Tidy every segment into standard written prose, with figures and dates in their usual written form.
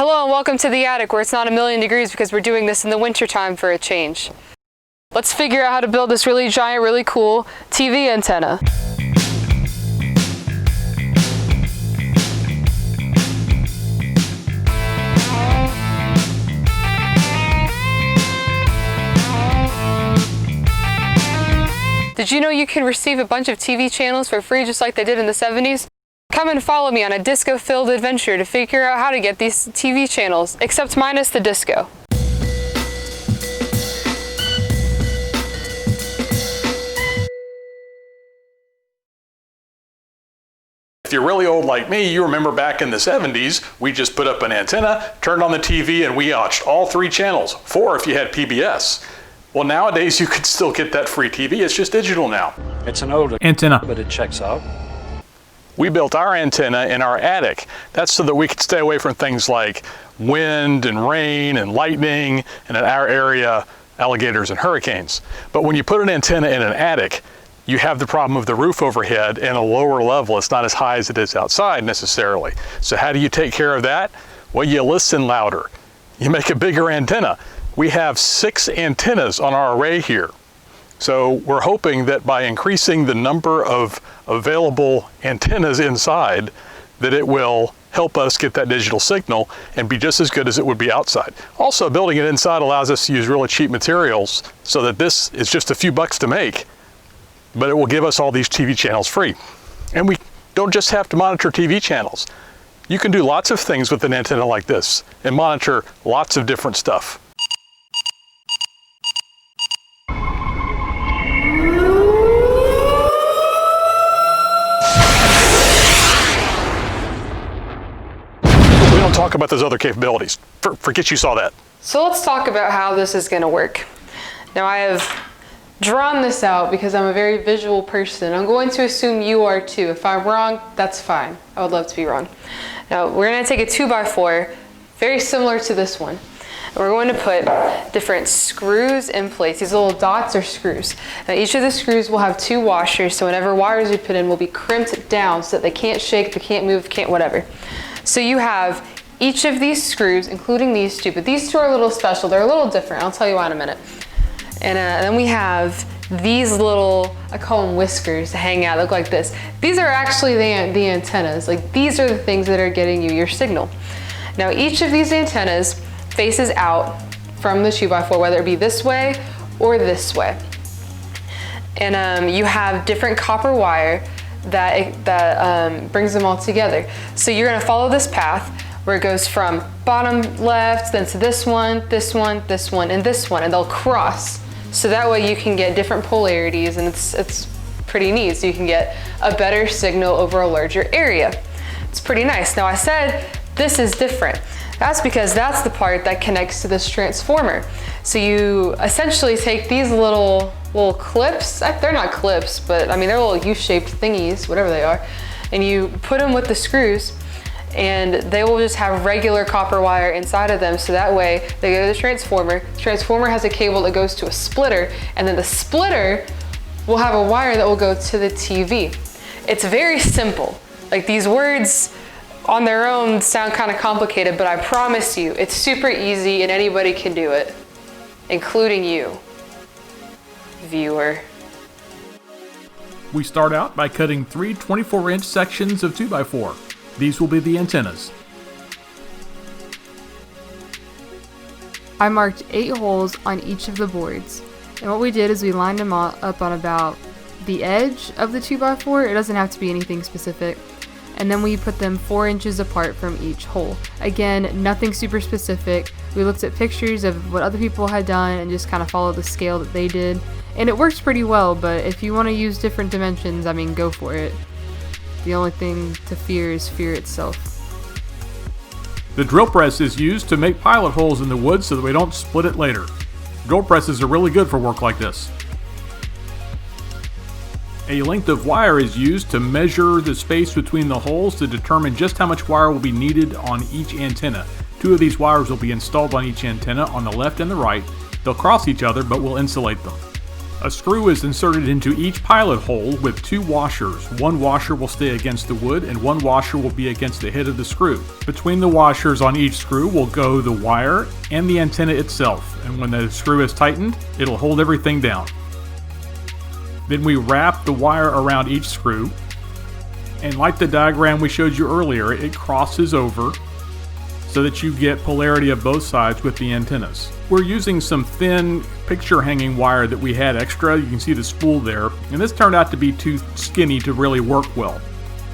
Hello and welcome to the attic where it's not 1,000,000 degrees because we're doing this in the winter time for a change. Let's figure out how to build this really giant, really cool TV antenna. Did you know you can receive a bunch of TV channels for free just like they did in the 70s? Come and follow me on a disco-filled adventure to figure out how to get these TV channels, except minus the disco. If you're really old like me, you remember back in the 70s, we just put up an antenna, turned on the TV, and we watched all 3 channels, 4 if you had PBS. Well, nowadays you could still get that free TV, it's just digital now. It's an older antenna, but it checks out. We built our antenna in our attic. That's so that we could stay away from things like wind and rain and lightning, and in our area, alligators and hurricanes. But when you put an antenna in an attic, you have the problem of the roof overhead and a lower level. It's not as high as it is outside necessarily. So how do you take care of that? Well, you listen louder. You make a bigger antenna. We have 6 antennas on our array here. So we're hoping that by increasing the number of available antennas inside, that it will help us get that digital signal and be just as good as it would be outside. Also, building it inside allows us to use really cheap materials so that this is just a few bucks to make, but it will give us all these TV channels free. And we don't just have to monitor TV channels. You can do lots of things with an antenna like this and monitor lots of different stuff. Talk about those other capabilities. Forget you saw that. So let's talk about how this is going to work. Now I have drawn this out because I'm a very visual person. I'm going to assume you are too. If I'm wrong, that's fine. I would love to be wrong. Now we're going to take a 2x4, very similar to this one. And we're going to put different screws in place. These little dots are screws. Now each of the screws will have 2 washers, so whenever wires we put in will be crimped down so that they can't shake, they can't move, can't whatever. So you have each of these screws, including these 2, but these 2 are a little special. They're a little different. I'll tell you why in a minute. And then we have these little, I call them whiskers, to hang out, look like this. These are actually the antennas. Like, these are the things that are getting you your signal. Now each of these antennas faces out from the 2x4, whether it be this way or this way. And you have different copper wire that brings them all together. So you're gonna follow this path where it goes from bottom left, then to this one, this one, this one, and this one, and they'll cross. So that way you can get different polarities, and it's pretty neat. So you can get a better signal over a larger area. It's pretty nice. Now I said this is different. That's because that's the part that connects to this transformer. So you essentially take these little clips, they're not clips, but I mean they're little U-shaped thingies, whatever they are, and you put them with the screws, and they will just have regular copper wire inside of them, so that way they go to the transformer. The transformer has a cable that goes to a splitter, and then the splitter will have a wire that will go to the TV. It's very simple. Like, these words on their own sound kind of complicated, but I promise you, it's super easy and anybody can do it, including you, viewer. We start out by cutting 3 24-inch sections of 2x4. These will be the antennas. I marked 8 holes on each of the boards, and what we did is we lined them up on about the edge of the 2x4. It doesn't have to be anything specific. And then we put them 4 inches apart from each hole. Again, nothing super specific. We looked at pictures of what other people had done and just kind of followed the scale that they did. And it works pretty well, but if you want to use different dimensions, I mean, go for it. The only thing to fear is fear itself. The drill press is used to make pilot holes in the wood so that we don't split it later. Drill presses are really good for work like this. A length of wire is used to measure the space between the holes to determine just how much wire will be needed on each antenna. 2 of these wires will be installed on each antenna on the left and the right. They'll cross each other, but will insulate them. A screw is inserted into each pilot hole with 2 washers. One washer will stay against the wood and one washer will be against the head of the screw. Between the washers on each screw will go the wire and the antenna itself, and when the screw is tightened, it'll hold everything down. Then we wrap the wire around each screw, and like the diagram we showed you earlier, it crosses over so that you get polarity of both sides with the antennas. We're using some thin picture hanging wire that we had extra. You can see the spool there, and this turned out to be too skinny to really work well.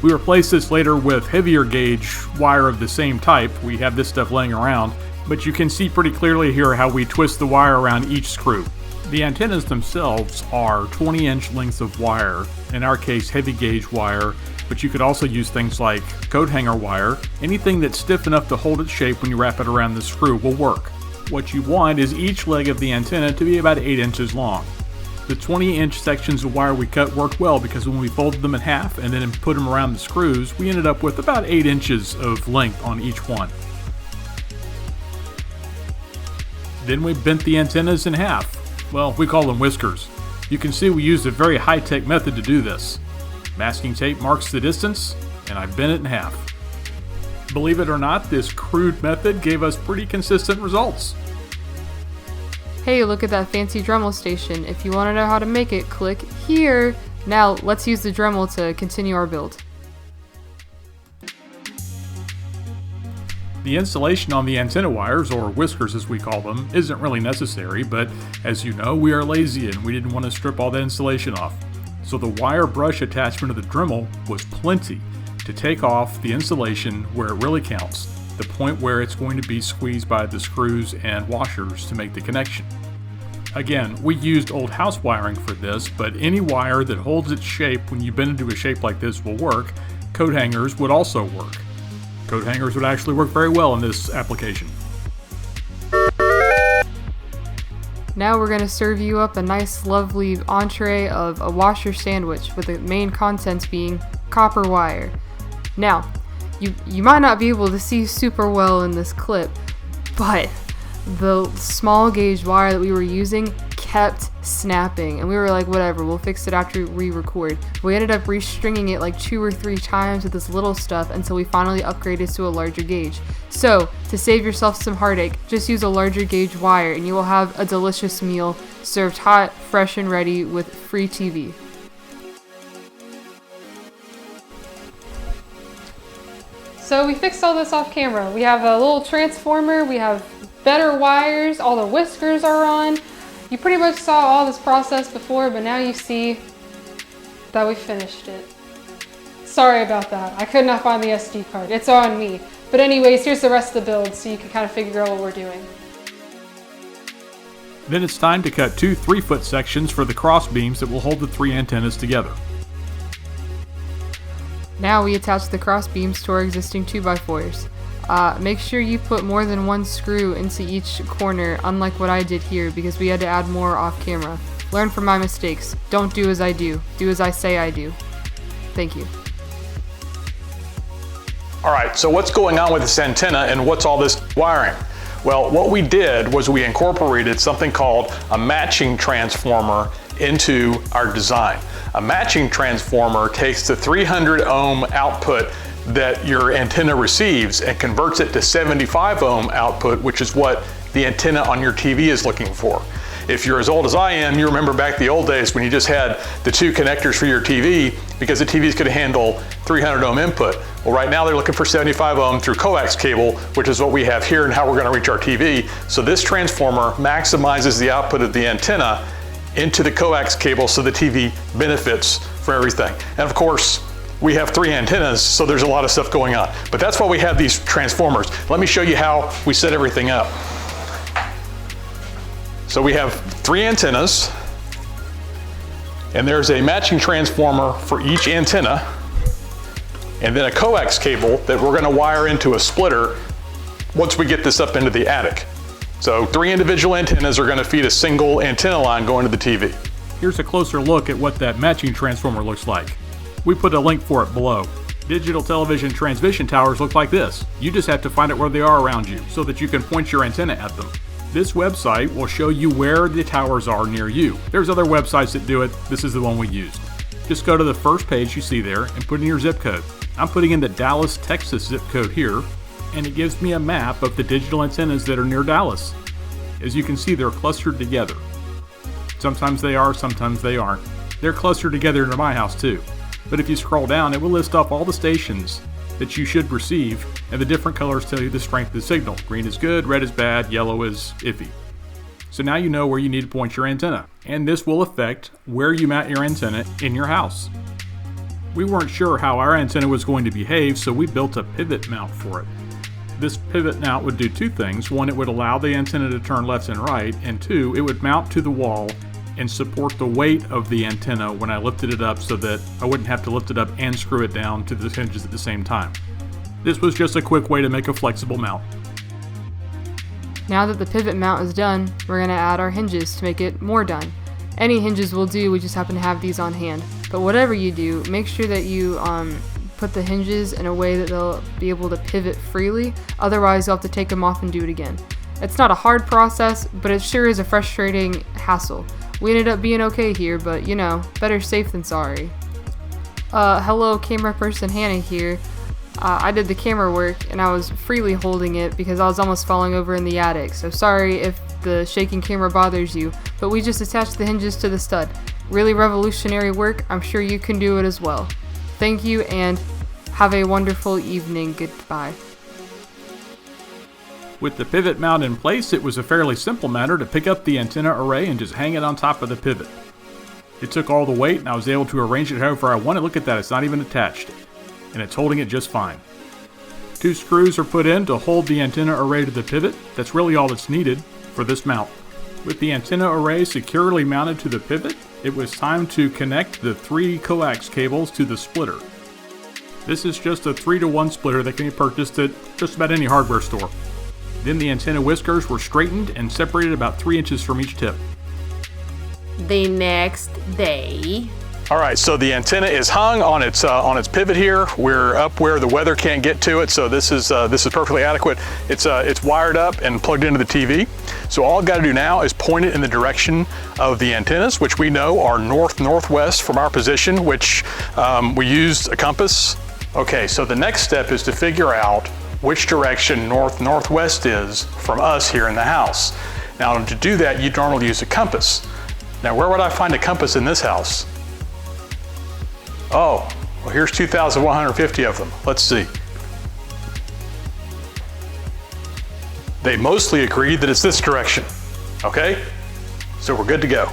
We replaced this later with heavier gauge wire of the same type. We have this stuff laying around, but you can see pretty clearly here how we twist the wire around each screw. The antennas themselves are 20-inch lengths of wire, in our case heavy gauge wire, but you could also use things like coat hanger wire. Anything that's stiff enough to hold its shape when you wrap it around the screw will work. What you want is each leg of the antenna to be about 8 inches long. The 20-inch sections of wire we cut worked well because when we folded them in half and then put them around the screws, we ended up with about 8 inches of length on each one. Then we bent the antennas in half. Well, we call them whiskers. You can see we used a very high-tech method to do this. Masking tape marks the distance, and I bent it in half. Believe it or not, this crude method gave us pretty consistent results. Hey, look at that fancy Dremel station. If you want to know how to make it, click here. Now, let's use the Dremel to continue our build. The insulation on the antenna wires, or whiskers as we call them, isn't really necessary, but as you know, we are lazy and we didn't want to strip all that insulation off. So the wire brush attachment of the Dremel was plenty to take off the insulation where it really counts, the point where it's going to be squeezed by the screws and washers to make the connection. Again, we used old house wiring for this, but any wire that holds its shape when you bend into a shape like this will work. Coat hangers would also work. Coat hangers would actually work very well in this application. Now we're going to serve you up a nice lovely entree of a washer sandwich with the main contents being copper wire. Now, you might not be able to see super well in this clip, but the small gauge wire that we were using kept snapping, and we were like, whatever, we'll fix it after we record. We ended up restringing it like 2 or 3 times with this little stuff until we finally upgraded to a larger gauge. So, to save yourself some heartache, just use a larger gauge wire and you will have a delicious meal served hot, fresh, and ready with free TV. So we fixed all this off camera. We have a little transformer, we have better wires, all the whiskers are on. You pretty much saw all this process before, but now you see that we finished it. Sorry about that. I could not find the SD card. It's on me. But anyways, here's the rest of the build so you can kind of figure out what we're doing. Then it's time to cut 2 3-foot sections for the cross beams that will hold the 3 antennas together. Now we attach the cross beams to our existing 2x4s. Make sure you put more than 1 screw into each corner, unlike what I did here because we had to add more off camera. Learn from my mistakes. Don't do as I do. Do as I say I do. Thank you. All right, so what's going on with this antenna and what's all this wiring? Well, what we did was we incorporated something called a matching transformer into our design. A matching transformer takes the 300 ohm output that your antenna receives and converts it to 75 ohm output, which is what the antenna on your TV is looking for. If you're as old as I am, you remember back the old days when you just had the 2 connectors for your TV because the TVs could handle 300 ohm input. Well, right now they're looking for 75 ohm through coax cable, which is what we have here and how we're going to reach our TV. So this transformer maximizes the output of the antenna into the coax cable so the TV benefits from everything. And of course, we have 3 antennas, so there's a lot of stuff going on. But that's why we have these transformers. Let me show you how we set everything up. So we have 3 antennas, and there's a matching transformer for each antenna, and then a coax cable that we're going to wire into a splitter once we get this up into the attic. So 3 individual antennas are going to feed a single antenna line going to the TV. Here's a closer look at what that matching transformer looks like. We put a link for it below. Digital television transmission towers look like this. You just have to find out where they are around you so that you can point your antenna at them. This website will show you where the towers are near you. There's other websites that do it. This is the one we used. Just go to the first page you see there and put in your zip code. I'm putting in the Dallas, Texas zip code here, and it gives me a map of the digital antennas that are near Dallas. As you can see, they're clustered together. Sometimes they are, sometimes they aren't. They're clustered together near my house too. But if you scroll down, it will list off all the stations that you should receive, and the different colors tell you the strength of the signal. Green is good, red is bad, yellow is iffy. So now you know where you need to point your antenna, and this will affect where you mount your antenna in your house. We weren't sure how our antenna was going to behave, so we built a pivot mount for it. This pivot mount would do two things. One, it would allow the antenna to turn left and right, and two, it would mount to the wall and support the weight of the antenna when I lifted it up so that I wouldn't have to lift it up and screw it down to the hinges at the same time. This was just a quick way to make a flexible mount. Now that the pivot mount is done, we're going to add our hinges to make it more done. Any hinges will do, we just happen to have these on hand. But whatever you do, make sure that you put the hinges in a way that they'll be able to pivot freely, otherwise you'll have to take them off and do it again. It's not a hard process, but it sure is a frustrating hassle. We ended up being okay here, but you know, better safe than sorry. Hello camera person Hannah here. I did the camera work and I was freely holding it because I was almost falling over in the attic, so sorry if the shaking camera bothers you, but we just attached the hinges to the stud. Really revolutionary work, I'm sure you can do it as well. Thank you and have a wonderful evening. Goodbye. With the pivot mount in place, it was a fairly simple matter to pick up the antenna array and just hang it on top of the pivot. It took all the weight and I was able to arrange it however I wanted. Look at that, it's not even attached. And it's holding it just fine. 2 screws are put in to hold the antenna array to the pivot. That's really all that's needed for this mount. With the antenna array securely mounted to the pivot, it was time to connect the 3 coax cables to the splitter. This is just a 3-to-1 splitter that can be purchased at just about any hardware store. Then the antenna whiskers were straightened and separated about 3 inches from each tip. The next day. All right, so the antenna is hung on its pivot here. We're up where the weather can't get to it, so this is perfectly adequate. It's wired up and plugged into the TV. So all I've got to do now is point it in the direction of the antennas, which we know are north-northwest from our position, which we used a compass. Okay, so the next step is to figure out which direction north-northwest is from us here in the house. Now to do that, you'd normally use a compass. Now where would I find a compass in this house? Oh, well here's 2,150 of them. Let's see. They mostly agree that it's this direction, okay? So we're good to go.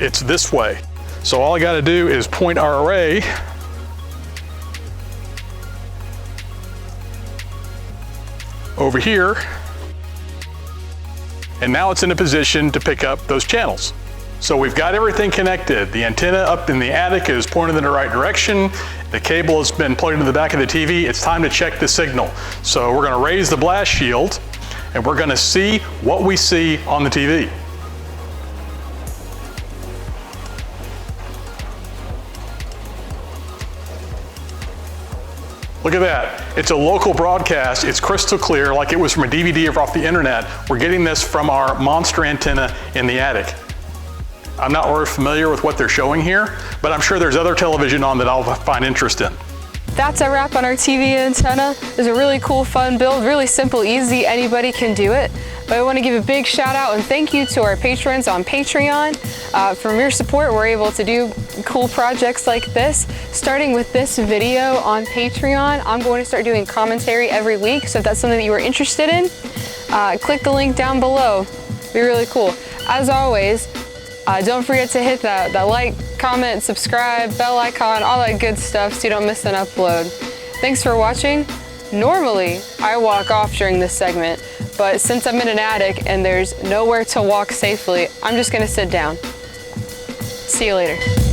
It's this way. So all I gotta do is point our array over here, and now it's in a position to pick up those channels. So we've got everything connected. The antenna up in the attic is pointed in the right direction. The cable has been plugged into the back of the TV. It's time to check the signal. So we're gonna raise the blast shield and we're gonna see what we see on the TV. Look at that. It's a local broadcast. It's crystal clear, like it was from a DVD or off the internet. We're getting this from our monster antenna in the attic. I'm not really familiar with what they're showing here, but I'm sure there's other television on that I'll find interest in. That's a wrap on our TV antenna. It's a really cool, fun build, really simple, easy, anybody can do it. But I want to give a big shout out and thank you to our patrons on Patreon. From your support, we're able to do cool projects like this. Starting with this video on Patreon, I'm going to start doing commentary every week, so if that's something that you are interested in, click the link down below. It'd be really cool. As always, don't forget to hit that like, comment, subscribe, bell icon, all that good stuff so you don't miss an upload. Thanks for watching. Normally, I walk off during this segment, but since I'm in an attic and there's nowhere to walk safely, I'm just gonna sit down. See you later.